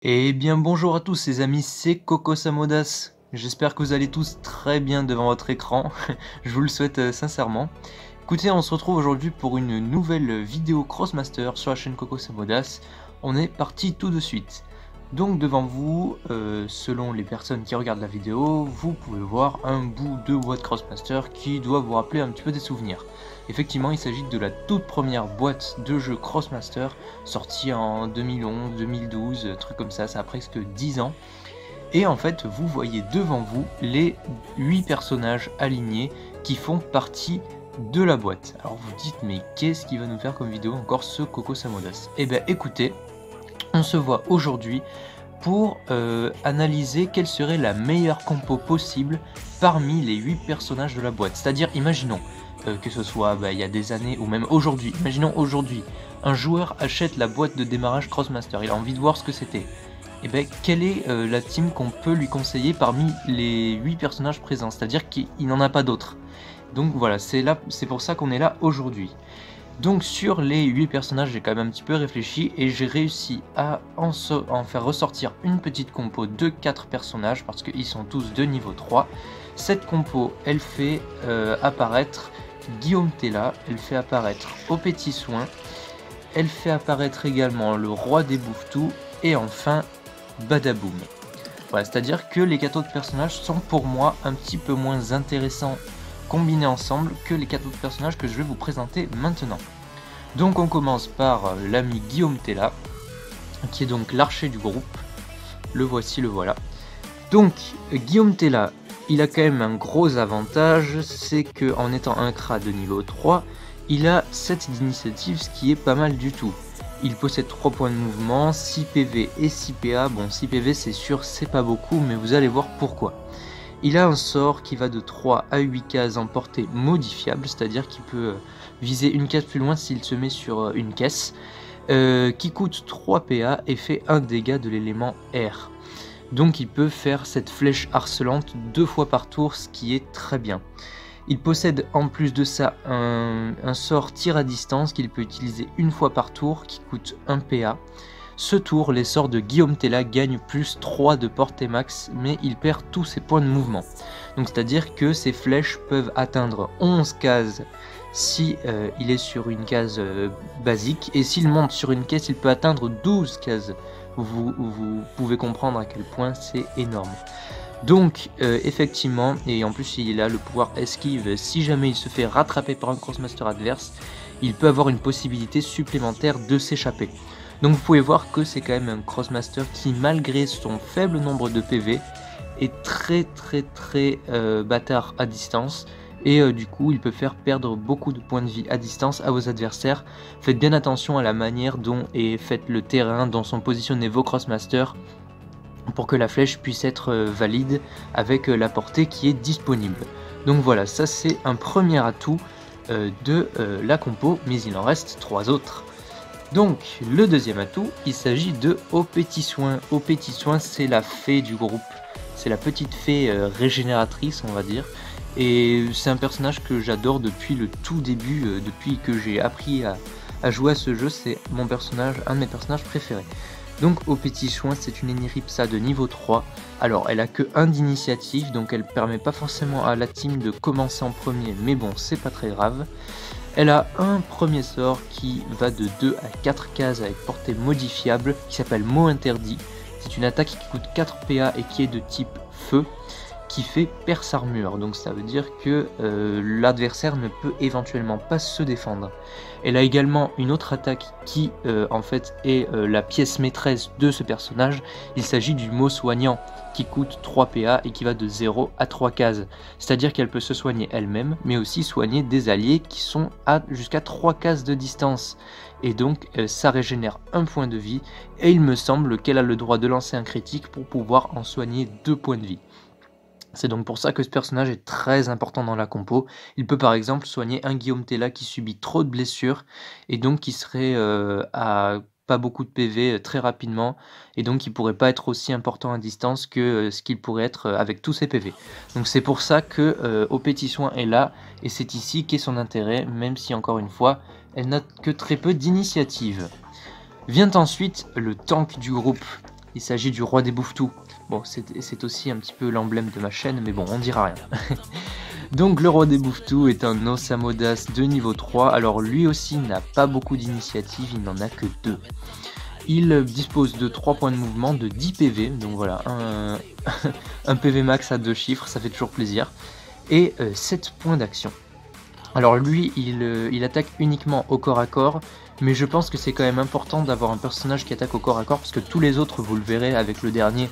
Eh bien bonjour à tous les amis, c'est Coco Samodas. J'espère que vous allez tous très bien devant votre écran, je vous le souhaite sincèrement. Écoutez, on se retrouve aujourd'hui pour une nouvelle vidéo Crossmaster sur la chaîne Coco Samodas. On est parti tout de suite. Donc devant vous, selon les personnes qui regardent la vidéo, vous pouvez voir un bout de boîte Crossmaster qui doit vous rappeler un petit peu des souvenirs. Effectivement, il s'agit de la toute première boîte de jeu Crossmaster, sortie en 2011, 2012, truc comme ça a presque 10 ans. Et en fait, vous voyez devant vous les 8 personnages alignés qui font partie de la boîte. Alors vous dites, mais qu'est-ce qu'il va nous faire comme vidéo encore ce Coco Samodas? Eh bien écoutez, on se voit aujourd'hui pour analyser quelle serait la meilleure compo possible parmi les 8 personnages de la boîte. C'est-à-dire, imaginons que ce soit il y a des années ou même aujourd'hui, imaginons aujourd'hui, un joueur achète la boîte de démarrage Crossmaster, il a envie de voir ce que c'était. Et bien, quelle est la team qu'on peut lui conseiller parmi les 8 personnages présents? C'est-à-dire qu'il n'en a pas d'autres. Donc voilà, c'est pour ça qu'on est là aujourd'hui. Donc sur les 8 personnages, j'ai quand même un petit peu réfléchi et j'ai réussi à en faire ressortir une petite compo de 4 personnages parce qu'ils sont tous de niveau 3. Cette compo, elle fait apparaître Guillaume Tella, elle fait apparaître Au Petit Soin, elle fait apparaître également le Roi des Bouffetous et enfin Badaboom. Voilà, c'est-à-dire que les 4 autres personnages sont pour moi un petit peu moins intéressants combinés ensemble que les 4 autres personnages que je vais vous présenter maintenant. Donc on commence par l'ami Guillaume Tella, qui est donc l'archer du groupe. Le voici, le voilà. Donc Guillaume Tella, il a quand même un gros avantage, c'est qu'en étant un Kra de niveau 3, il a 7 d'initiative, ce qui est pas mal du tout. Il possède 3 points de mouvement, 6 PV et 6 PA. Bon, 6 PV c'est sûr, c'est pas beaucoup, mais vous allez voir pourquoi. Il a un sort qui va de 3 à 8 cases en portée modifiable, c'est-à-dire qu'il peut viser une case plus loin s'il se met sur une caisse, qui coûte 3 PA et fait 1 dégât de l'élément air. Donc il peut faire cette flèche harcelante 2 fois par tour, ce qui est très bien. Il possède en plus de ça un sort tir à distance qu'il peut utiliser une fois par tour, qui coûte 1 PA. Ce tour, les sorts de Guillaume Tella gagnent plus 3 de portée max, mais il perd tous ses points de mouvement. Donc c'est-à-dire que ses flèches peuvent atteindre 11 cases si il est sur une case basique, et s'il monte sur une caisse, il peut atteindre 12 cases. Vous pouvez comprendre à quel point c'est énorme. Donc effectivement, et en plus il a le pouvoir esquive, si jamais il se fait rattraper par un Crossmaster adverse, il peut avoir une possibilité supplémentaire de s'échapper. Donc vous pouvez voir que c'est quand même un Crossmaster qui, malgré son faible nombre de PV, est très bâtard à distance. Et du coup il peut faire perdre beaucoup de points de vie à distance à vos adversaires. Faites bien attention à la manière dont est fait le terrain, dont sont positionnés vos Crossmasters, pour que la flèche puisse être valide avec la portée qui est disponible. Donc voilà, ça c'est un premier atout de la compo, mais il en reste 3 autres. Donc le deuxième atout, il s'agit de Au Petit Soin. Au Petit Soin, c'est la fée du groupe, c'est la petite fée régénératrice, on va dire. Et c'est un personnage que j'adore depuis le tout début, depuis que j'ai appris à jouer à ce jeu. C'est mon personnage, un de mes personnages préférés. Donc Au Petit Soin, c'est une Eniripsa de niveau 3. Alors elle a que 1 d'initiative, donc elle permet pas forcément à la team de commencer en premier, mais bon, c'est pas très grave. Elle a un premier sort qui va de 2 à 4 cases avec portée modifiable, qui s'appelle Mot Interdit. C'est une attaque qui coûte 4 PA et qui est de type feu, qui fait perce armure. Donc ça veut dire que l'adversaire ne peut éventuellement pas se défendre. Elle a également une autre attaque qui en fait est la pièce maîtresse de ce personnage. Il s'agit du Mot Soignant, qui coûte 3 PA et qui va de 0 à 3 cases. C'est-à-dire qu'elle peut se soigner elle-même, mais aussi soigner des alliés qui sont à jusqu'à 3 cases de distance. Et donc ça régénère 1 point de vie, et il me semble qu'elle a le droit de lancer un critique pour pouvoir en soigner 2 points de vie. C'est donc pour ça que ce personnage est très important dans la compo. Il peut par exemple soigner un Guillaume Tella qui subit trop de blessures, et donc qui serait à pas beaucoup de PV très rapidement, et donc il pourrait pas être aussi important à distance que ce qu'il pourrait être avec tous ses PV. Donc c'est pour ça que Au Petit Soin est là, et c'est ici qu'est son intérêt, même si encore une fois, elle n'a que très peu d'initiative. Vient ensuite le tank du groupe. Il s'agit du roi des bouffetous. Bon, c'est aussi un petit peu l'emblème de ma chaîne, mais bon, on dira rien. Donc le roi des bouffetous est un Osamodas de niveau 3, alors lui aussi n'a pas beaucoup d'initiatives, il n'en a que 2. Il dispose de 3 points de mouvement, de 10 PV, donc voilà, un PV max à 2 chiffres, ça fait toujours plaisir, et 7 points d'action. Alors lui, il attaque uniquement au corps à corps, mais je pense que c'est quand même important d'avoir un personnage qui attaque au corps à corps, parce que tous les autres, vous le verrez avec le dernier,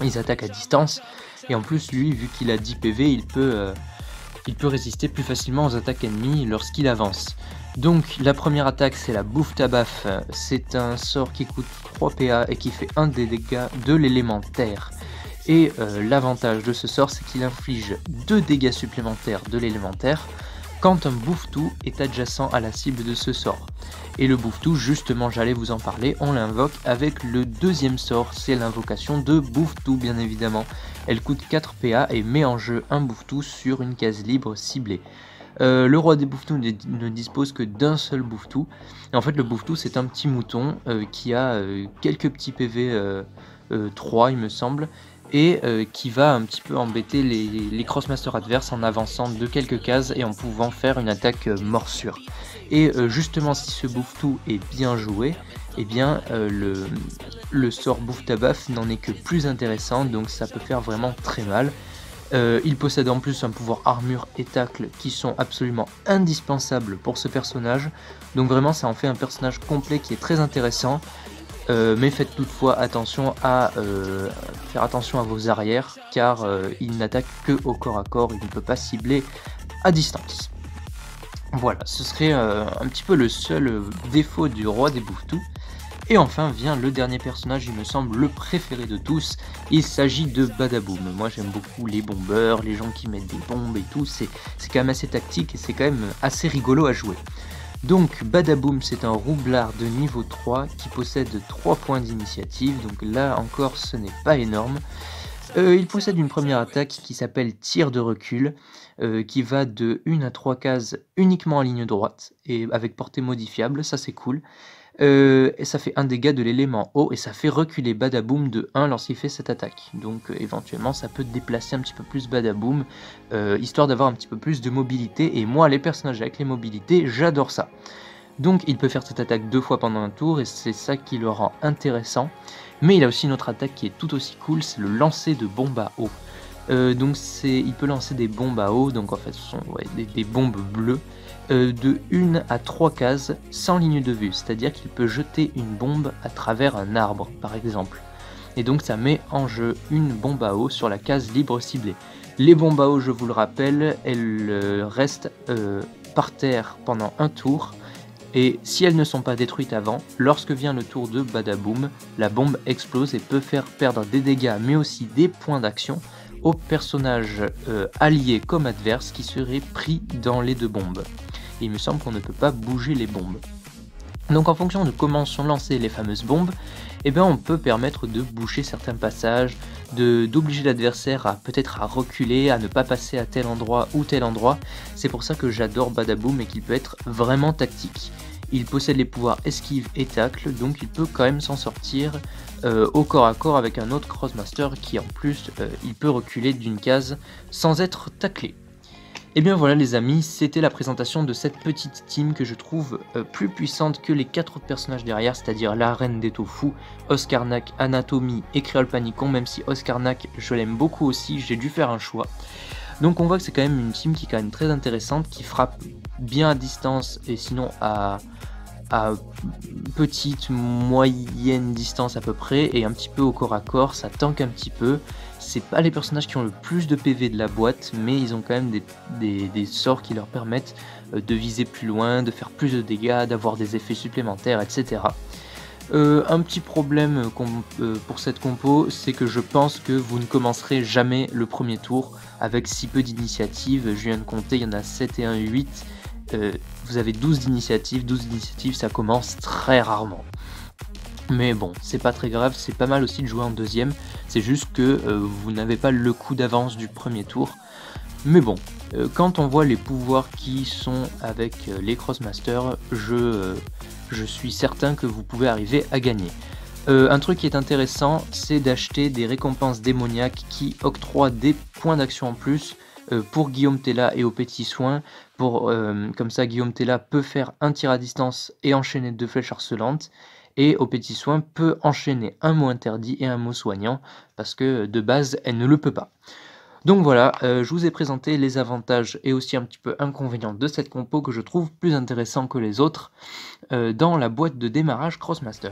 ils attaquent à distance, et en plus lui, vu qu'il a 10 PV, il peut résister plus facilement aux attaques ennemies lorsqu'il avance. Donc la première attaque, c'est la bouffe tabaf, c'est un sort qui coûte 3 PA et qui fait 1 des dégâts de l'élément terre. Et l'avantage de ce sort, c'est qu'il inflige 2 dégâts supplémentaires de l'élémentaire quand un bouffetou est adjacent à la cible de ce sort. Et le bouffetou, justement j'allais vous en parler, on l'invoque avec le deuxième sort, c'est l'invocation de bouffetou bien évidemment. Elle coûte 4 PA et met en jeu un bouffetou sur une case libre ciblée. Le roi des bouffetous ne dispose que d'un seul bouffetou. Et en fait le bouffetou c'est un petit mouton qui a quelques petits PV 3 il me semble, et qui va un petit peu embêter les crossmasters adverses en avançant de quelques cases et en pouvant faire une attaque morsure. Et justement si ce bouffetou est bien joué, eh bien le sort bouffe tabaf n'en est que plus intéressant, donc ça peut faire vraiment très mal. Il possède en plus un pouvoir armure et tacle qui sont absolument indispensables pour ce personnage, donc vraiment ça en fait un personnage complet qui est très intéressant. Mais faites toutefois attention à faire attention à vos arrières, car il n'attaque que au corps à corps, il ne peut pas cibler à distance. Voilà, ce serait un petit peu le seul défaut du roi des bouffetous. Et enfin vient le dernier personnage, il me semble le préféré de tous, il s'agit de Badaboom. Moi j'aime beaucoup les bombeurs, les gens qui mettent des bombes et tout, c'est quand même assez tactique et c'est quand même assez rigolo à jouer. Donc Badaboom c'est un roublard de niveau 3 qui possède 3 points d'initiative, donc là encore ce n'est pas énorme. Il possède une première attaque qui s'appelle tir de recul, qui va de 1 à 3 cases uniquement en ligne droite, et avec portée modifiable, ça c'est cool. Et ça fait un dégât de l'élément eau, et ça fait reculer Badaboom de 1 lorsqu'il fait cette attaque. Donc éventuellement ça peut déplacer un petit peu plus Badaboom, histoire d'avoir un petit peu plus de mobilité, et moi les personnages avec les mobilités, j'adore ça. Donc il peut faire cette attaque 2 fois pendant un tour, et c'est ça qui le rend intéressant. Mais il a aussi une autre attaque qui est tout aussi cool, c'est le lancer de bombes à eau. Donc il peut lancer des bombes à eau, donc en fait ce sont des bombes bleues, de 1 à 3 cases sans ligne de vue, c'est-à-dire qu'il peut jeter une bombe à travers un arbre par exemple. Et donc ça met en jeu une bombe à eau sur la case libre ciblée. Les bombes à eau, je vous le rappelle, elles restent par terre pendant un tour, et si elles ne sont pas détruites avant, lorsque vient le tour de Badaboom, la bombe explose et peut faire perdre des dégâts mais aussi des points d'action aux personnages alliés comme adverses qui seraient pris dans les 2 bombes. Et il me semble qu'on ne peut pas bouger les bombes. Donc en fonction de comment sont lancées les fameuses bombes, eh bien on peut permettre de boucher certains passages, d'obliger l'adversaire à peut-être à reculer, à ne pas passer à tel endroit ou tel endroit. C'est pour ça que j'adore Badaboom et qu'il peut être vraiment tactique. Il possède les pouvoirs esquive et tacle, donc il peut quand même s'en sortir au corps à corps avec un autre crossmaster qui en plus il peut reculer d'une case sans être taclé. Et bien voilà les amis, c'était la présentation de cette petite team que je trouve plus puissante que les 4 autres personnages derrière, c'est-à-dire la Reine des Tofu, Oscarnac, Anatomy et Créole Panicon, même si Oscarnac je l'aime beaucoup aussi, j'ai dû faire un choix. Donc on voit que c'est quand même une team qui est quand même très intéressante, qui frappe bien à distance et sinon à petite, moyenne distance à peu près, et un petit peu au corps à corps, ça tank un petit peu. C'est pas les personnages qui ont le plus de PV de la boîte, mais ils ont quand même des sorts qui leur permettent de viser plus loin, de faire plus de dégâts, d'avoir des effets supplémentaires, etc. Un petit problème pour cette compo, c'est que je pense que vous ne commencerez jamais le premier tour avec si peu d'initiatives. Je viens de compter, il y en a 7 et 1, 8. Vous avez 12 d'initiatives ça commence très rarement. Mais bon, c'est pas très grave, c'est pas mal aussi de jouer en deuxième, c'est juste que vous n'avez pas le coup d'avance du premier tour. Mais bon, quand on voit les pouvoirs qui sont avec les Crossmasters, je suis certain que vous pouvez arriver à gagner. Un truc qui est intéressant, c'est d'acheter des récompenses démoniaques qui octroient des points d'action en plus pour Guillaume Tella et aux petits soins. Comme ça, Guillaume Tella peut faire un tir à distance et enchaîner 2 flèches harcelantes. Et aux petits soins peut enchaîner un mot interdit et un mot soignant, parce que de base, elle ne le peut pas. Donc voilà, je vous ai présenté les avantages et aussi un petit peu inconvénients de cette compo que je trouve plus intéressant que les autres dans la boîte de démarrage Crossmaster.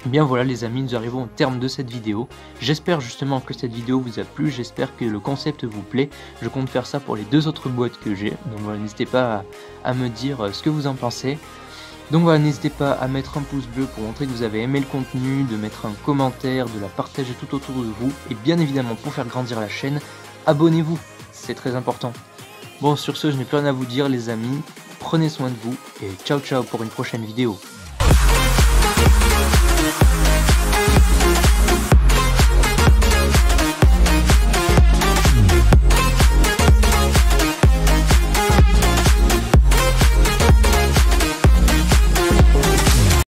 Bien voilà les amis, nous arrivons au terme de cette vidéo. J'espère justement que cette vidéo vous a plu, j'espère que le concept vous plaît. Je compte faire ça pour les 2 autres boîtes que j'ai, donc voilà, n'hésitez pas à me dire ce que vous en pensez. Donc voilà, n'hésitez pas à mettre un pouce bleu pour montrer que vous avez aimé le contenu, de mettre un commentaire, de la partager tout autour de vous, et bien évidemment pour faire grandir la chaîne, abonnez-vous, c'est très important. Bon, sur ce, je n'ai plus rien à vous dire les amis, prenez soin de vous, et ciao ciao pour une prochaine vidéo.